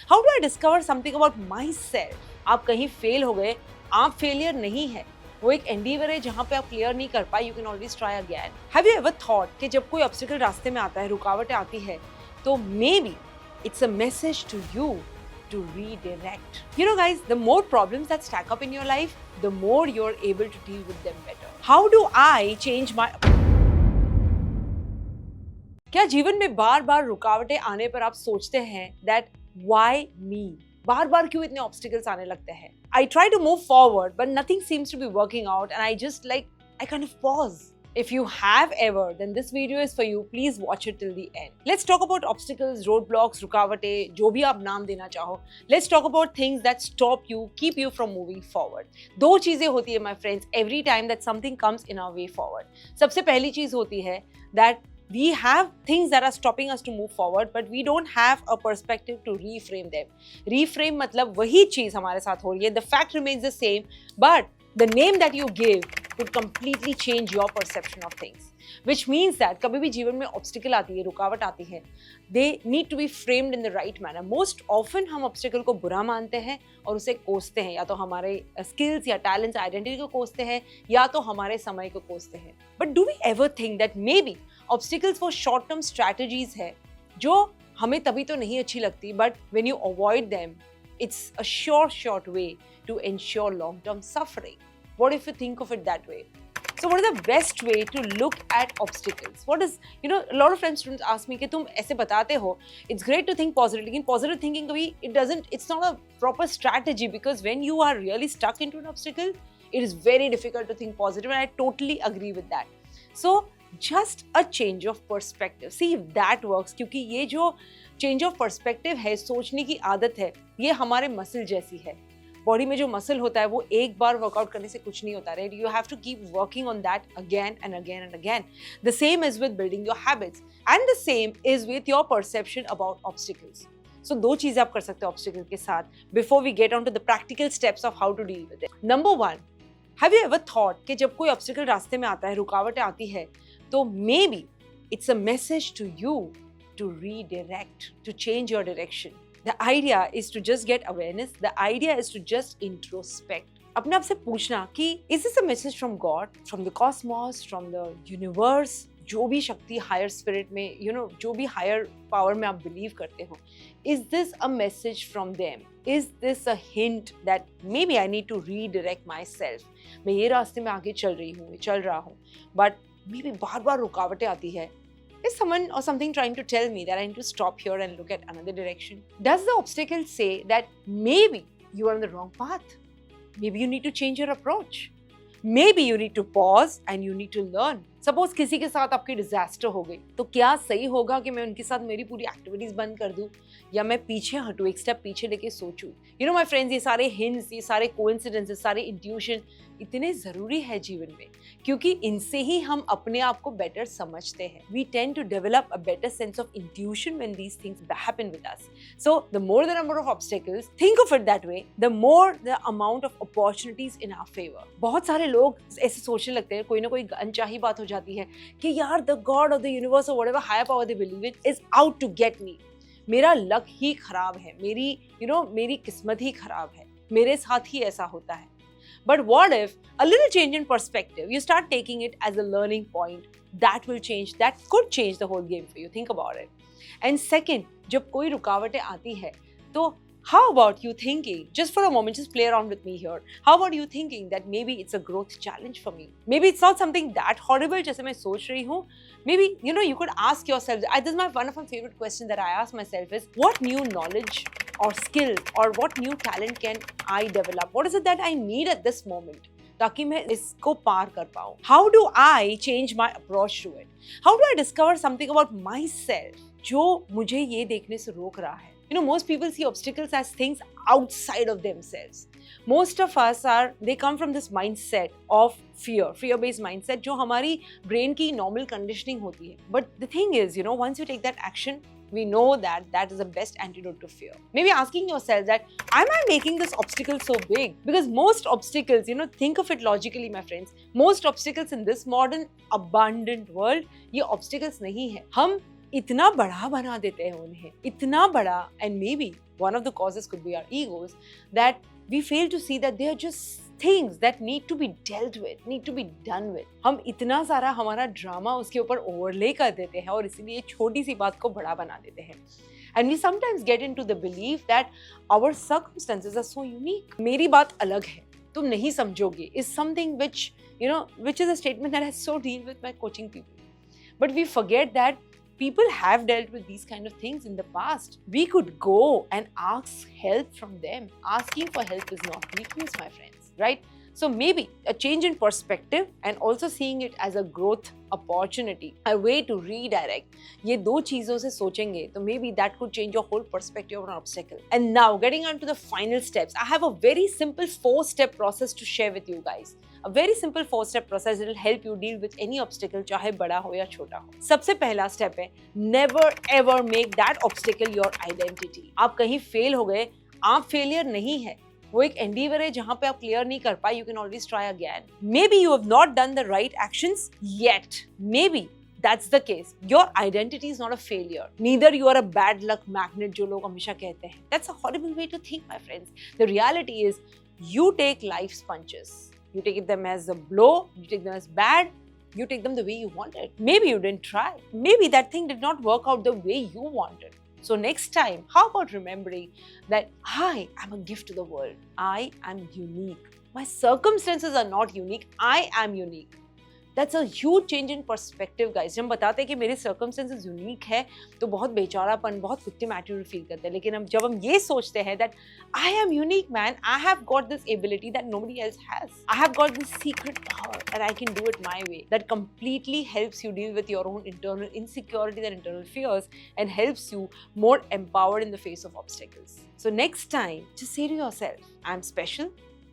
How do I discover something about my self? आप कहीं fail हो गए, आप फेलियर नहीं है, वो एक एंडीवर है जहां पे आप क्लियर नहीं कर पाए, you can always try again. Have you ever thought कि जब कोई ऑब्स्टिकल रास्ते में आता है, रुकावटें आती है, तो may be it's a message to you to redirect. You know guys, the more problems that stack up in your life, the more you're able to deal with them better. How do I change my... क्या जीवन में बार बार रुकावटें आने पर आप सोचते हैं that why me? बार बार क्यों इतने obstacles आने लगते हैं? I try to move forward but nothing seems to be working out and I just I kind of pause. If you have ever, then this video is for you. Please watch it till the end. Let's talk about obstacles, roadblocks, रुकावटें, जो भी आप नाम देना चाहो. Let's talk about things that stop you, keep you from moving forward. दो चीजें होती है, my friends, every time that something comes in our way forward. सबसे पहली चीज होती है that we have things that are stopping us to move forward, but we don't have a perspective to reframe them. Reframe मतलब वही चीज हमारे साथ हो रही है. The fact remains the same, but the name that you give would completely change your perception of things. Which means that कभी भी जीवन में obstacle आती है, रुकावट आती है, they need to be framed in the right manner. Most often हम obstacle को बुरा मानते हैं और उसे कोसते हैं, या तो हमारे skills या talents, identity को कोसते हैं, या तो हमारे समय को कोसते हैं. But do we ever think that maybe obstacles for short-term strategies है, जो हमें तभी तो नहीं अच्छी लगती, but when you avoid them, it's a short way to ensure long-term suffering. What if you think of it that way? So what is the best way to look at obstacles? What is, a lot of friends, students ask me कि तुम ऐसे बताते हो, it's great to think positive, लेकिन positive thinking कभी it's not a proper strategy, because when you are really stuck into an obstacle, it is very difficult to think positive, and I totally agree with that. So just a change of perspective, see if that works, क्योंकि ये जो change of perspective है, सोचने की आदत है, ये हमारे मसल जैसी है. बॉडी में जो मसल होता है वो एक बार वर्कआउट करने से कुछ नहीं होता, right? You have to keep working on that again and again and again. The same is with building your habits and the same is with your perception about obstacles. So दो चीजें आप कर सकते हो ऑब्स्टिकल के साथ before we get on to the practical steps of how to deal with it. Number 1, have you ever thought कि जब कोई ऑब्स्टिकल रास्ते में आता है, रुकावटें आती है, तो maybe it's a message to you to redirect, to change your direction. The idea is to just get awareness. The idea is to just introspect. अपने आप से पूछना कि is this a message from God, from the cosmos, from the universe, जो भी शक्ति higher spirit में, जो भी हायर पावर में आप बिलीव करते हो, is this a message from them? Is this a hint that maybe I need to redirect myself? मैं ये रास्ते में आगे चल रहा हूँ, but maybe बार बार रुकावटें आती है. Is someone or something trying to tell me that I need to stop here and look at another direction? Does the obstacle say that maybe you are on the wrong path? Maybe you need to change your approach. Maybe you need to pause and you need to learn. Suppose किसी के साथ आपकी disaster हो गई, तो क्या सही होगा कि मैं उनके साथ मेरी पूरी एक्टिविटीज बंद कर दूं, या मैं पीछे हटूं, एक स्टेप पीछे लेके सोचूं? माय फ्रेंड्स, ये सारे हिंट्स, ये सारे कोइंसिडेंसेस, सारे इंट्यूशन इतने जरूरी है जीवन में, क्योंकि इनसे ही हम अपने आप को बेटर समझते हैं. We tend to develop a better sense of intuition when these things happen with us. So the more the number of obstacles, think of it that way, the more the amount of opportunities in our favour. बहुत सारे लोग ऐसे सोचने लगते हैं, कोई ना कोई अनचाही बात हो जाती है कि यार the god of the universe और whatever higher power they believe in is out to get me. मेरा लक ही खराब है, मेरी किस्मत ही खराब है, मेरे साथ ही ऐसा होता है. But what if a little change in perspective, you start taking it as a learning point, that could change the whole game for you. Think about it. And second, जब कोई रुकावटें आती है, तो how about you thinking, just for a moment, just play around with me here. How about you thinking that maybe it's a growth challenge for me? Maybe it's not something that horrible जैसे मैं सोच रही हूँ. Maybe, you could ask yourself, this is one of my favorite questions that I ask myself is, what new knowledge or skill or what new talent can I develop? What is it that I need at this moment? ताकि मैं इसको पार कर पाऊँ. How do I change my approach to it? How do I discover something about myself जो मुझे ये देखने से रोक रहा है? Most people see obstacles as things outside of themselves. Most of us they come from this mindset of fear-based mindset, जो हमारी brain की normal conditioning होती है. But the thing is, once you take that action, we know that is the best antidote to fear. Maybe asking yourself that, am I making this obstacle so big? Because most obstacles, think of it logically, my friends, most obstacles in this modern abundant world, ये obstacles नहीं है. हम इतना बड़ा बना देते हैं उन्हें, इतना बड़ा. And maybe one of the causes could be our egos, that we fail to see that they are just things that need to be dealt with, need to be done with. हम इतना सारा हमारा drama उसके ऊपर overlay कर देते हैं और इसीलिए छोटी सी बात को बड़ा बना देते हैं. And we sometimes get into the belief that our circumstances are so unique. मेरी बात अलग है, तुम नहीं समझोगे, is something which, you know, which is a statement that I so deal with my coaching people. But we forget that people have dealt with these kind of things in the past. We could go and ask help from them. Asking for help is not weakness, my friends, right? So maybe a change in perspective and also seeing it as a growth opportunity, a way to redirect. ये दो चीजों से सोचेंगे तो maybe that could change your whole perspective on an obstacle. And now getting on to the final steps, I have a very simple 4-step process to share with you guys. A very simple 4-step process that will help you deal with any obstacle, चाहे बड़ा हो या छोटा हो. सबसे पहला step है never ever make that obstacle your identity. आप कहीं fail हो गए, आप failure नहीं है. वो एक endeavor है जहाँ पे आप clear नहीं कर पाए. You can always try again. Maybe you have not done the right actions yet. Maybe that's the case. Your identity is not a failure. Neither you are a bad luck magnet जो लोग हमेशा कहते हैं. That's a horrible way to think, my friends. The reality is you take life's punches. You take them as a blow, you take them as bad, you take them the way you wanted. Maybe you didn't try. Maybe that thing did not work out the way you wanted. So next time, how about remembering that I am a gift to the world. I am unique. My circumstances are not unique. I am unique. That's a huge change in perspective, guys. जब हम बताते हैं कि मेरे circumstances unique है, तो बहुत बेचारापन, बहुत victim attitude feel करते हैं. लेकिन जब हम ये सोचते हैं that I am unique, man. I have got this ability that nobody else has. I have got this secret power and I can do it my way. That completely helps you deal with your own internal insecurities and internal fears and helps you more empowered in the face of obstacles. So next time, just say to yourself, I'm special.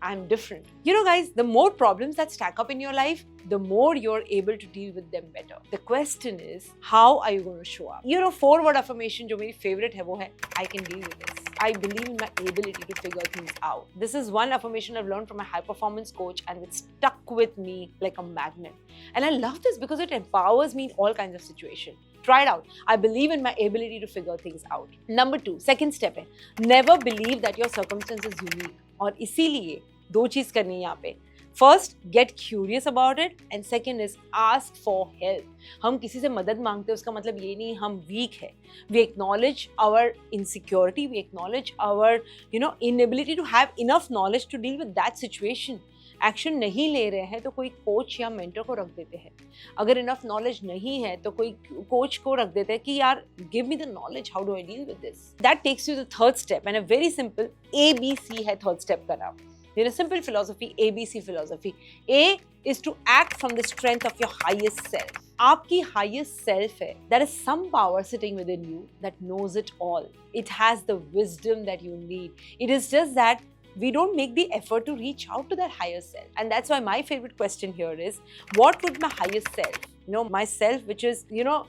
I'm different. You know, guys, the more problems that stack up in your life, the more you're able to deal with them better. The question is, how are you going to show up? You know, 4-word affirmation जो मेरी favorite है वो है, I can deal with this. I believe in my ability to figure things out. This is one affirmation I've learned from a high performance coach and it stuck with me like a magnet. And I love this because it empowers me in all kinds of situations. Try it out. I believe in my ability to figure things out. Number 2, second step है, never believe that your circumstance is unique. और इसीलिए दो चीज करनी है यहाँ पे. First, get curious about it, and second is ask for help. हम किसी से मदद मांगते हैं उसका मतलब ये नहीं हम weak है. We acknowledge our insecurity, we acknowledge our inability to have enough knowledge to deal with that situation. Action नहीं ले रहे हैं तो कोई कोच या मेंटर को रख देते हैं. अगर इनफ नॉलेज नहीं है तो कोई कोच को रख देते हैं कि यार give me the knowledge, how do I deal with this. That takes you the third step and a very simple ABC है थर्ड स्टेप का नाम. You know, simple philosophy, ABC philosophy. A is to act from the strength of your highest self. आपकी highest self है. There is some power sitting within you that knows it all. It has the wisdom that you need. It is just that we don't make the effort to reach out to that higher self. And that's why my favorite question here is, what would my highest self, my self which is,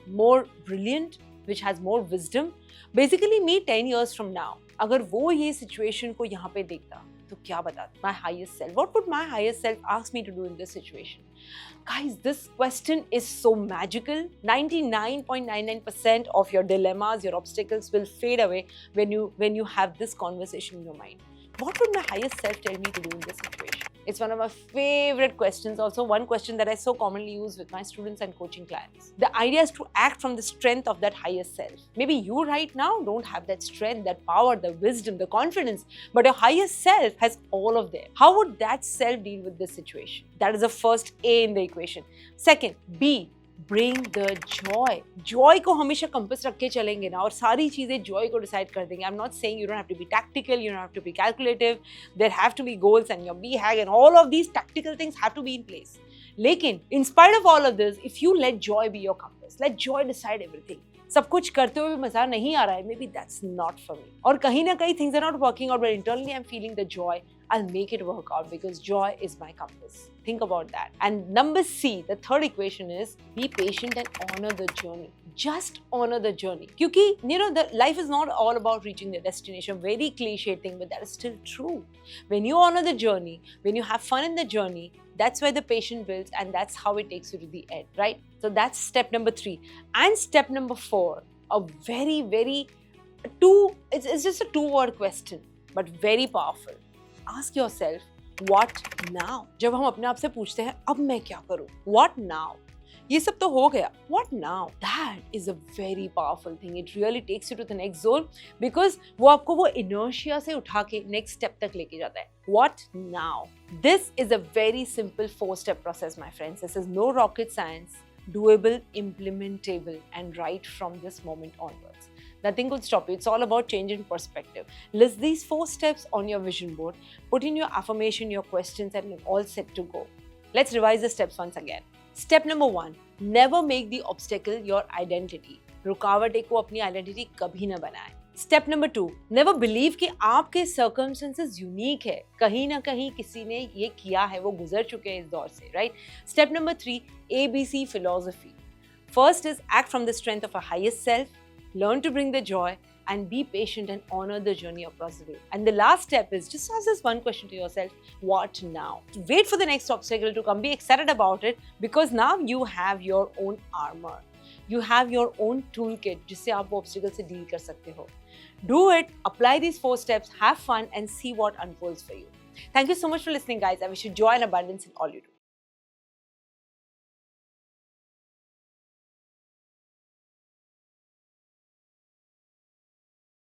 more brilliant, which has more wisdom, basically me 10 years from now, अगर वो ये situation को यहाँ पे देखता, तो क्या बताता? My highest self. What would my highest self ask me to do in this situation? Guys, this question is so magical. 99.99% of your dilemmas, your obstacles will fade away when you have this conversation in your mind. What would my highest self tell me to do in this situation? It's one of my favorite questions. Also, one question that I so commonly use with my students and coaching clients. The idea is to act from the strength of that highest self. Maybe you right now don't have that strength, that power, the wisdom, the confidence, but your highest self has all of them. How would that self deal with this situation? That is the first A in the equation. Second, B. Bring the joy. Joy को हमेशा compass रख के चलेंगे ना और सारी चीजें joy को decide कर देंगे. I'm not saying you don't have to be tactical, you don't have to be calculative. There have to be goals and your BHAG and all of these tactical things have to be in place. लेकिन in spite of all of this, if you let joy be your compass, let joy decide everything. सब कुछ करते हुए भी मजा नहीं आ रहा है, maybe that's not for me. और कहीं ना कहीं things are not working out, but internally I'm feeling the joy. I'll make it work out because joy is my compass. Think about that. And number C, the third equation is be patient and honor the journey. Just honor the journey. Because, the life is not all about reaching the destination. Very cliche thing, but that is still true. When you honor the journey, when you have fun in the journey, That's where the patient builds, and that's how it takes you to the end, right? So that's step number 3. And step number 4, a very, very it's just a 2-word question, but very powerful. Ask yourself, what now? जब हम अपने आप से पूछते हैं, अब मैं क्या करूं? What now? ये सब तो हो गया. What now? That is a very powerful thing. It really takes you to the next zone because वो आपको वो inertia से उठा के next step तक लेके जाता है. What now? This is a very simple 4-step process, my friends. This is no rocket science, doable, implementable, and right from this moment onwards. Nothing could stop you. It's all about changing perspective. List these 4 steps on your vision board, put in your affirmation, your questions, and you're all set to go. Let's revise the steps once again. Step number 1, never make the obstacle your identity. रुकावट को अपनी identity कभी न बनाए. Step number 2, never believe कि आपके circumstances unique है. कहीं ना कहीं किसी ने ये किया है, वो गुजर चुके हैं इस दौर से, right? Step number 3, ABC philosophy. First is act from the strength of a highest self, learn to bring the joy, and be patient and honor the journey across the way. And the last step is just ask this one question to yourself, what now? Wait for the next obstacle to come, be excited about it, because now you have your own armor. You have your own toolkit जिससे आप वो obstacle से deal कर सकते हो. Do it, apply these 4 steps, have fun, and see what unfolds for you. Thank you so much for listening, guys. I wish you joy and abundance in all you do.